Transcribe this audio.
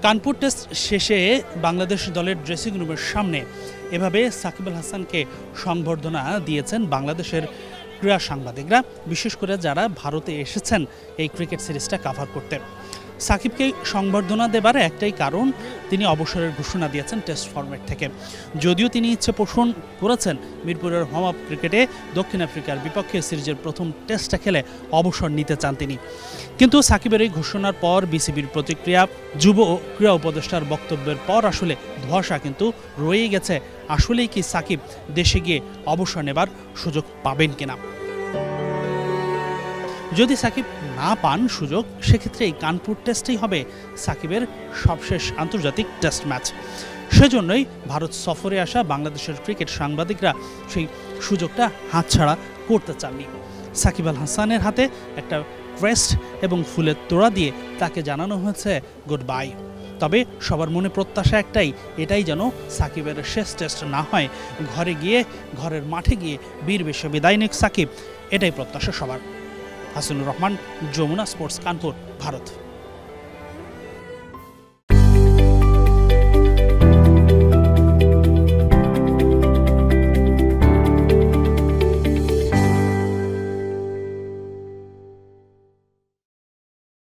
Kanpur test শেষে বাংলাদেশ দলের dressing রুমের সামনে এভাবে সাকিব আল হাসানকে সংবর্ধনা দিয়েছেন বাংলাদেশের ক্রীড়া সাংবাদিকরা, বিশেষ করে যারা ভারতে এসেছেন এই ক্রিকেট সিরিজটা কাভার করতে। সাকিবকে সংবর্ধনা দেবার একটাই কারণ, তিনি অবসরের ঘোষণা দিয়েছেন টেস্ট ফরম্যাট থেকে। যদিও তিনি ইচ্ছে পোষণ করেছেন মিরপুরের হোম অফ ক্রিকেটে দক্ষিণ আফ্রিকার বিপক্ষে সিরিজের প্রথম টেস্টটা খেলে অবসর নিতে চান তিনি। কিন্তু সাকিবের এই ঘোষণার পর বিসিবির প্রতিক্রিয়া, যুব ও ক্রীড়া উপদেষ্টার বক্তব্যের পর আসলে ধোঁয়াশা কিন্তু রয়েই গেছে। আসলেই কি সাকিব দেশে গিয়ে অবসর নেবার সুযোগ পাবেন কিনা? যদি সাকিব না পান সুযোগ, সেক্ষেত্রে এই কানপুর টেস্টেই হবে সাকিবের সবশেষ আন্তর্জাতিক টেস্ট ম্যাচ। সেজন্যই ভারত সফরে আসা বাংলাদেশের ক্রিকেট সাংবাদিকরা সেই সুযোগটা হাতছাড়া করতে চাননি। সাকিব আল হাসানের হাতে একটা ক্রেস্ট এবং ফুলের তোড়া দিয়ে তাকে জানানো হয়েছে গুড বাই। তবে সবার মনে প্রত্যাশা একটাই, এটাই যেন সাকিবের শেষ টেস্ট না হয়, ঘরের মাঠে গিয়ে বীর বেশে বিদায় নিক সাকিব, এটাই প্রত্যাশা সবার। হাসিনুর রহমান, যমুনা স্পোর্টস, কানপুর, ভারত।